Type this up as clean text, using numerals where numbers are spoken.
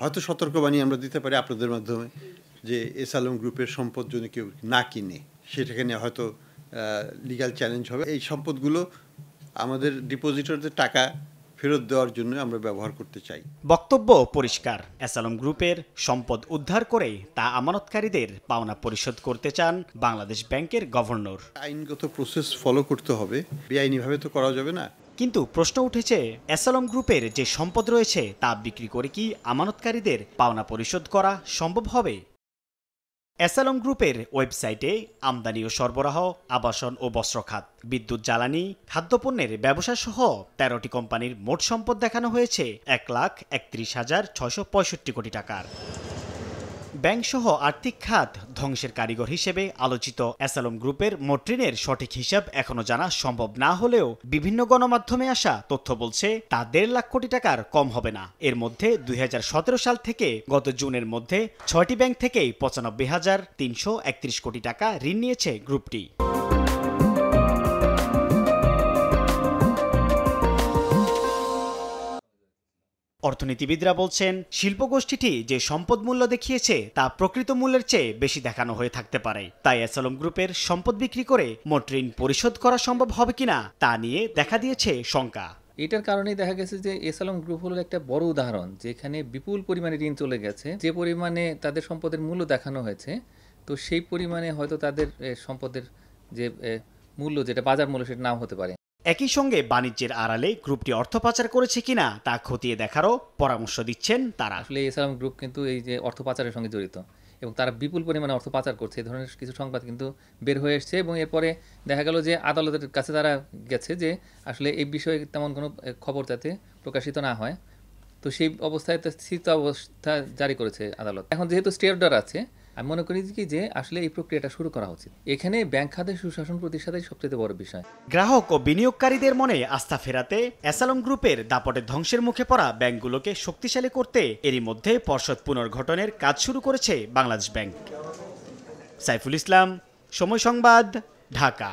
হয়তো সতর্কবাণী আমরা দিতে পারি আপনাদের মাধ্যমে যে এস আলম গ্রুপের সম্পদ যদি কেউ না কিনে সেটাকে নিয়ে হয়তো লিগ্যাল চ্যালেঞ্জ হবে। এই সম্পদগুলো আমাদের ডিপোজিটরদের টাকা ফেরত দেওয়ার জন্য আমরা ব্যবহার করতে চাই। বক্তব্য পরিষ্কার, এস আলম গ্রুপের সম্পদ উদ্ধার করে তা আমানতকারীদের পাওনা পরিশোধ করতে চান বাংলাদেশ ব্যাংকের গভর্নর। আইনগত প্রসেস ফলো করতে হবে, বেআইনিভাবে তো করা যাবে না। কিন্তু প্রশ্ন উঠেছে, এস আলম গ্রুপের যে সম্পদ রয়েছে তা বিক্রি করে কি আমানতকারীদের পাওনা পরিশোধ করা সম্ভব হবে? এস আলম গ্রুপের ওয়েবসাইটে আমদানি ও সরবরাহ, আবাসন ও বস্ত্র খাত, বিদ্যুৎ, জ্বালানি, খাদ্যপণ্যের ব্যবসা সহ ১৩টি কোম্পানির মোট সম্পদ দেখানো হয়েছে ১,৩১,৬৬৫ কোটি টাকার। ব্যাংক সহ আর্থিক খাত ধ্বংসের কারিগর হিসেবে আলোচিত এস আলম গ্রুপের মোট ঋণের সঠিক হিসাব এখনো জানা সম্ভব না হলেও বিভিন্ন গণমাধ্যমে আসা তথ্য বলছে তা ১.৫ লাখ কোটি টাকার কম হবে না। এর মধ্যে ২০১৭ সাল থেকে গত জুনের মধ্যে ৬টি ব্যাংক থেকেই ৯৫,৩৩১ কোটি টাকা ঋণ নিয়েছে গ্রুপটি। অর্থনীতিবিদরা বলছেন, শিল্পগোষ্ঠীটি যে সম্পদ মূল্য দেখিয়েছে তা প্রকৃত মূল্যের চেয়ে বেশি দেখানো হয়ে থাকতে পারে। তাই এস আলম গ্রুপের সম্পদ বিক্রি করে মোট ঋণ পরিশোধ করা সম্ভব হবে কিনা তা নিয়ে দেখা দিয়েছে শঙ্কা। এটার কারণেই দেখা গেছে যে এস আলম গ্রুপ হলো একটা বড় উদাহরণ, যেখানে বিপুল পরিমাণে ঋণ চলে গেছে। যে পরিমাণে তাদের সম্পদের মূল্য দেখানো হয়েছে, তো সেই পরিমাণে হয়তো তাদের সম্পদের যে মূল্য, যেটা বাজার মূল্য, সেটা নাও হতে পারে। একই সঙ্গে বাণিজ্যের আড়ালে গ্রুপটি অর্থ পাচার করেছে কিনা তা খতিয়ে দেখারও পরামর্শ দিচ্ছেন তারা। আসলে এস আলম গ্রুপ কিন্তু এই যে অর্থ পাচারের সঙ্গে জড়িত এবং তারা বিপুল পরিমাণে অর্থ পাচার করছে, এই ধরনের কিছু সংবাদ কিন্তু বের হয়ে এসছে। এবং এরপরে দেখা গেল যে আদালতের কাছে তারা গেছে যে আসলে এই বিষয়ে তেমন কোনো খবর যাতে প্রকাশিত না হয়। তো সেই অবস্থায় স্থিত অবস্থা জারি করেছে আদালত। এখন যেহেতু স্টে অর্ডার আছে, আমি মনে করি কি যে আসলে এই প্রক্রিয়াটা শুরু করা উচিত। এখানে ব্যাংক খাতের সুশাসন প্রতিষ্ঠাটাই সবচেয়ে বড় বিষয়। গ্রাহক ও বিনিয়োগকারীদের মনে আস্থা ফেরাতে এস আলম গ্রুপের দাপটে ধ্বংসের মুখে পড়া ব্যাংকগুলোকে শক্তিশালী করতে এরই মধ্যে পর্ষদ পুনর্গঠনের কাজ শুরু করেছে বাংলাদেশ ব্যাংক। সাইফুল ইসলাম, সময় সংবাদ, ঢাকা।